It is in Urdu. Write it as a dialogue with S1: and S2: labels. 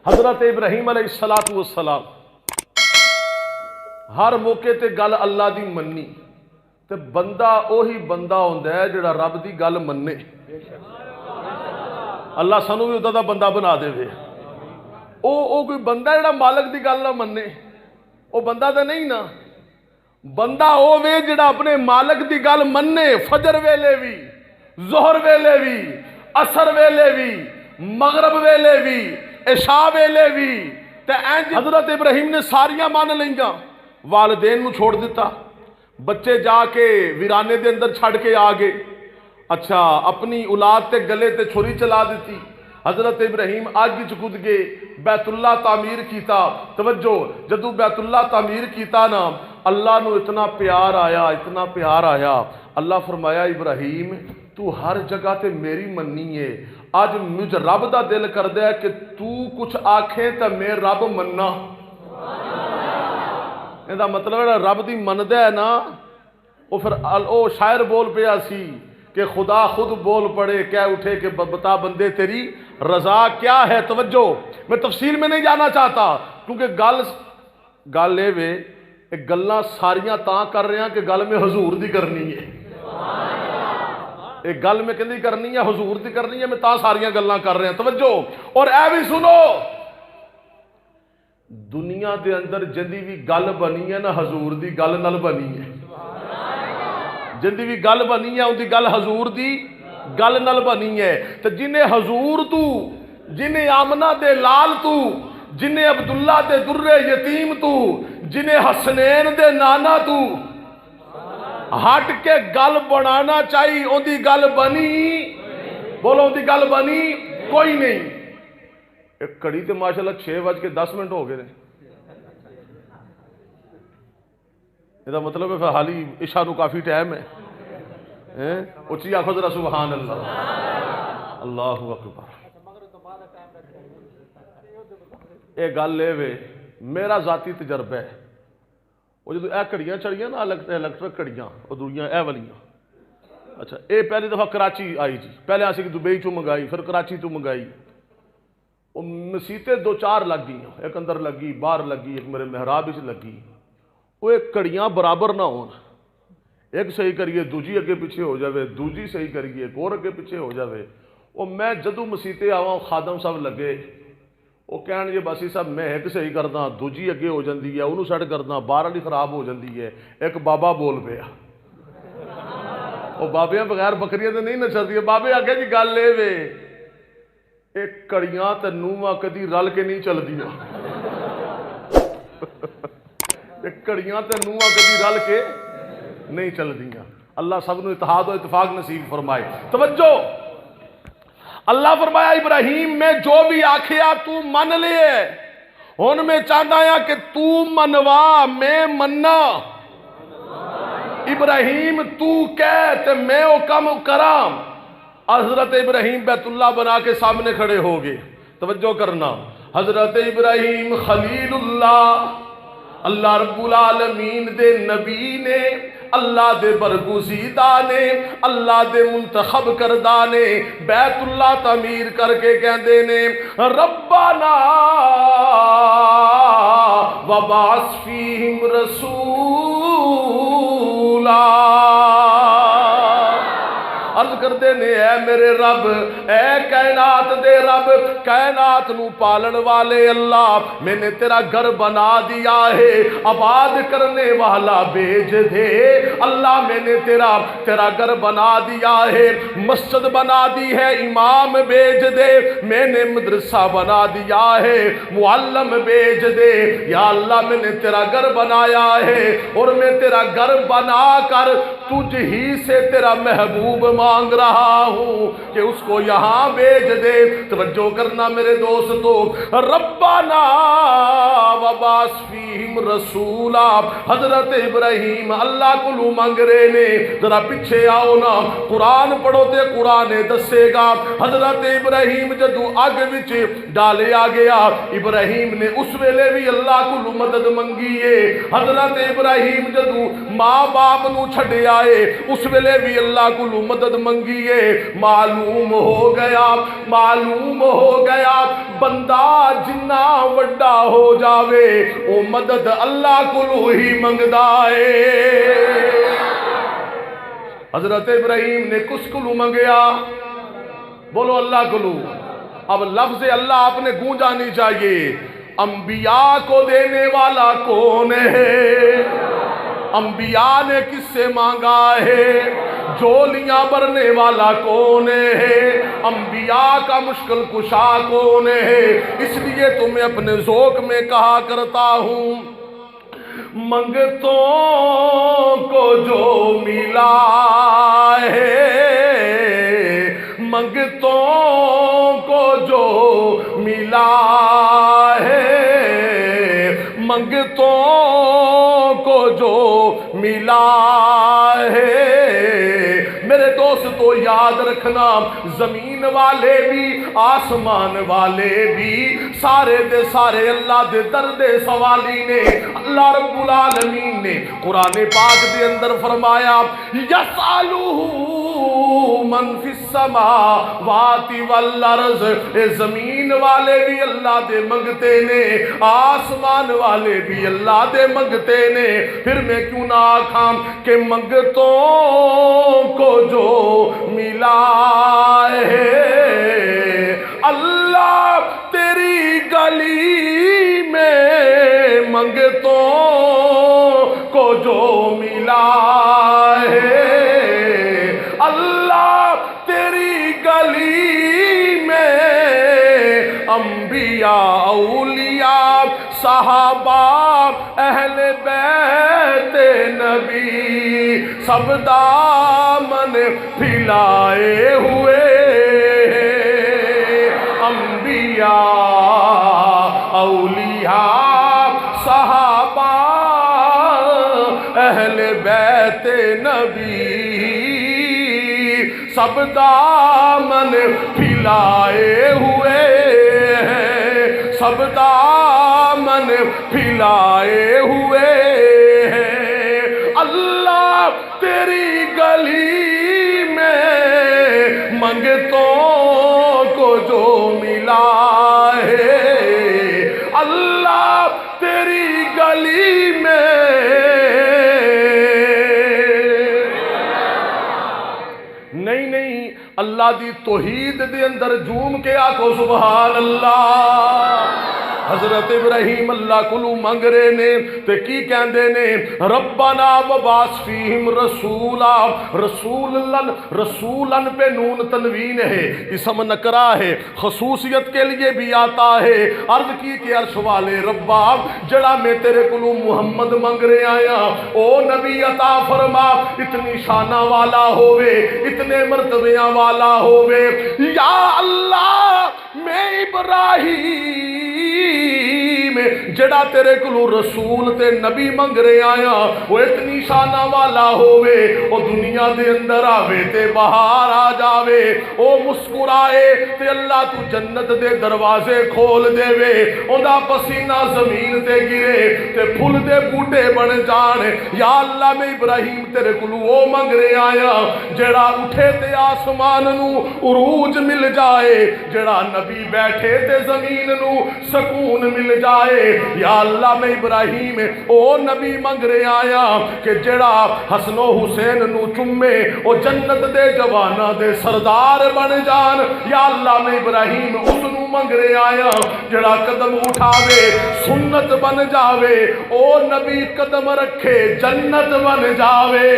S1: حضرت ابراہیم علیہ الصلوۃ والسلام ہر موقع تے گل اللہ دی مننی تے بندہ اوہی بندہ ہوندا ہے جڑا رب دی گل مننے. اللہ سانو بھی ادا دا بندہ بنا دے وے. او کوئی بندہ جڑا مالک دی گل نہ مننے او بندہ تے نہیں نا. بندہ او وے جڑا اپنے مالک دی گل مننے فجر ویلے بھی ظہر ویلے بھی عصر ویلے بھی مغرب ویلے بھی عشاء ویلے بھی. تے انج حضرت ابراہیم نے ساریاں مان لئیاں. والدین نو چھوڑ دیتا, بچے جا کے ویرانے دے اندر چھڑ کے آ گئے. اچھا اپنی اولاد تے گلے تے چھری چلا دیتی. حضرت ابراہیم آگ وچ کود گئے, بیت اللہ تعمیر کیتا. توجہ, جدو بیت اللہ تعمیر کیتا نا اللہ نو اتنا پیار آیا, اتنا پیار آیا. اللہ فرمایا ابراہیم تو ہر جگہ تے میری مننی ہے. آج مجھ رب دا دل کر دیا کہ تو کچھ آکھیں تے میں رب مننا. یہ مطلب ہے رب دی مندہ ہے نا. وہ پھر او شاعر بول پیا سی کہ خدا خود بول پڑے کہہ اٹھے کہ بتا بندے تیری رضا کیا ہے. توجہ, میں تفصیل میں نہیں جانا چاہتا کیونکہ گل اے وے گلاں ساریاں تاں کر رہے ہیں کہ گل میں حضور دی کرنی ہے. ایک گل میں کہندی کرنی ہے حضور دی کرنی ہے, میں تاں ساریاں گلاں کر رہے ہیں. توجہ, اور اے بھی سنو دنیا دے اندر جندی بھی گل بنی ہے نا حضور دی گل نال بنی ہے. جندی بھی گل بنی ہے ان دی گل حضور دی گل نال بنی ہے. تو جنہیں حضور تو, جنہیں آمنہ دے لال تو, جنہیں عبداللہ دے در یتیم تو, جنہیں حسنین دے نانا تو ہٹ کے گل بنانا چاہیے ان دی گل بنی. بولو ان دی گل بنی کوئی نہیں. ایک کڑی تے ماشاءاللہ 6:10 ہو گئے. یہ مطلب ہے حالی عشاء نو کافی ٹائم ہے. اچھی آنکھوں ذرا سبحان اللہ, اللہ اکبر. یہ گل اے وے میرا ذاتی تجربہ ہے. وہ جدو اے کڑیاں چڑیاں نا الیکٹرک کڑیاں وہ دوریاں اے والیاں. اچھا اے پہلی دفعہ کراچی آئی جی, پہلے آسی کہ دبئی چوں منگائی پھر کراچی تو منگائی. وہ مسیتیں 2-4 لگ گئی, ایک اندر لگی باہر لگی ایک میرے محراب وچ لگی. وہ ایک کڑیاں برابر نہ ہون, ایک صحیح کریے دوجی اگے پیچھے ہو جاوے, دوجی صحیح کریے ایک اور اگے پیچھے ہو جاوے. وہ میں جدو مسیتے آواں خادم صاحب لگے وہ کہن جی باسی صاحب میں ایک صحیح کردا دوجی اگے ہو جاندی ہے انہوں سیٹ کردا باہر والی خراب ہو جاندی ہے. ایک بابا بول پیا, وہ بابیاں بغیر بکریاں تے نہیں نچدی. بابے آگے جی گل اے وے ایک کڑیاں تے نوواں کدی رل کے نہیں چلدیاں. کڑیاں تے نوواں کدی رل کے نہیں چلدیاں. اللہ سب نو اتحاد و اتفاق نصیب فرمائے. توجہ, اللہ فرمایا ابراہیم میں جو بھی آکھیا تو من لے, ہن میں چاہتا ہاں کہ تو منوا میں مننا. ابراہیم تو کہہ تے میں او کم کراں. حضرت ابراہیم بیت اللہ بنا کے سامنے کھڑے ہو گئے. توجہ کرنا, حضرت ابراہیم خلیل اللہ, اللہ رب العالمین دے نبی نے, اللہ دے برگزیدہ نے, اللہ دے منتخب کردہ نے بیت اللہ تعمیر کر کے کہندے نے ربنا وبعث فیہم رسولا. عرض کردے نے اے میرے رب, اے کائنات دے رب, کائنات نو پالن والے اللہ, میں نے تیرا گھر بنا دیا ہے, آباد کرنے والا بھیج دے. اللہ میں نے تیرا گھر بنا دیا ہے, مسجد بنا دی ہے, امام بھیج دے. میں نے مدرسہ بنا دیا ہے, معلم بھیج دے. یا اللہ میں نے تیرا گھر بنایا ہے اور میں تیرا گھر بنا کر تجھ ہی سے تیرا محبوب مانگ رہا ہوں کہ اس کو یہاں بھیج دے. توجہ کرنا میرے دوستو, ربنا وبعث فیہم رسولا. حضرت ابراہیم اللہ کو لو مانگ رہے نے. ذرا پیچھے آؤ نا, قرآن پڑھو تے قرآن دسے گا. حضرت ابراہیم جدو آگ وچ ڈالے آ گیا, ابراہیم نے اس ویلے بھی اللہ کو لو مدد منگی ہے. حضرت ابراہیم جدو ماں باپ نو چھڑے آئے اس ویلے بھی اللہ کو لو مدد منگی لیے معلوم ہو گیا بندہ جنہ وڈا ہو جاوے او مدد اللہ کولو ہی منگدا ہے۔ حضرت ابراہیم نے کس کولو منگیا؟ بولو اللہ کولو۔ اب لفظ اللہ آپ نے گونجا نہیں چاہیے۔ انبیاء کو دینے والا کون ہے؟ انبیاء نے کس سے مانگا ہے؟ جولیاں بھرنے والا کون ہے؟ انبیاء کا مشکل کشا کون ہے؟ اس لیے تمہیں اپنے ذوق میں کہا کرتا ہوں، منگتوں کو جو ملا ہے، منگتوں کو جو ملا ہے، منگتوں کو جو ملا ہے، میرے دوست تو یاد رکھنا زمین والے بھی آسمان والے بھی سارے دے سارے اللہ دے درد سوالی نے۔ اللہ رب العالمین نے قرآن پاک دے اندر فرمایا یسألہ من فی السماوات والارض، اے زمین والے بھی اللہ دے منگتے نے، آسمان والے بھی اللہ دے منگتے نے۔ پھر میں کیوں نہ آکھاں کہ منگتوں کو جو ملا ہے، اللہ تیری گلی میں منگتوں کو جو ملا ہے، اللہ تیری گلی میں انبیاء اولیاء صحابہ اہل بیت نبی سب دامن پھیلائے ہوئے، انبیاء اولیاء صحابہ اہل بیت نبی سب دامن پھیلائے ہوئے ہیں، سب دامن پھیلائے ہوئے ہیں۔ اللہ تیری گلی میں منگتوں کو جو ملا ہے، اللہ تیری گلی میں نہیں اللہ دی توحید دے اندر جھوم کے آکھو سبحان اللہ۔ حضرت ابراہیم اللہ کلو منگ رہے نے تے کی کہندے نے ربنا وبعث فیہم رسولا، رسولن پہ نون تنوین ہے، اسم نکرہ ہے، خصوصیت کے لیے بھی آتا ہے۔ عرض کی کہ عرش والے ربا جڑا میں تیرے کلو محمد منگ رہے آیا او نبی عطا فرما، اتنی شانہ والا ہوئے، اتنے مرتبیاں والا ہوئے۔ یا اللہ میں ابراہیم جڑا تیرے کلو رسول تے نبی منگ رہے آیا وہ اتنی شانہ والا ہوئے، او دنیا دے اندر آوے تے باہر آ جاوے، او مسکرائے تے اللہ تو جنت دے دروازے کھول دے وے، اوندا پسینہ زمین تے گرے تے پھل دے بوٹے بن جان۔ یا اللہ میں ابراہیم تیرے کلو او منگ رہے آیا جڑا اٹھے تے آسمان نو عروج مل جائے، جڑا نبی بیٹھے تے زمین نو سکون مل جائے۔ یا اللہ میں ابراہیم او نبی منگ رہے آیا کہ جڑا حسن و حسین نو چمے او جنت دے جوانا دے سردار بن جان۔ یا اللہ میں ابراہیم اس نو منگ رہے آیا جڑا قدم اٹھاوے سنت بن جاوے، او نبی قدم رکھے جنت بن جاوے۔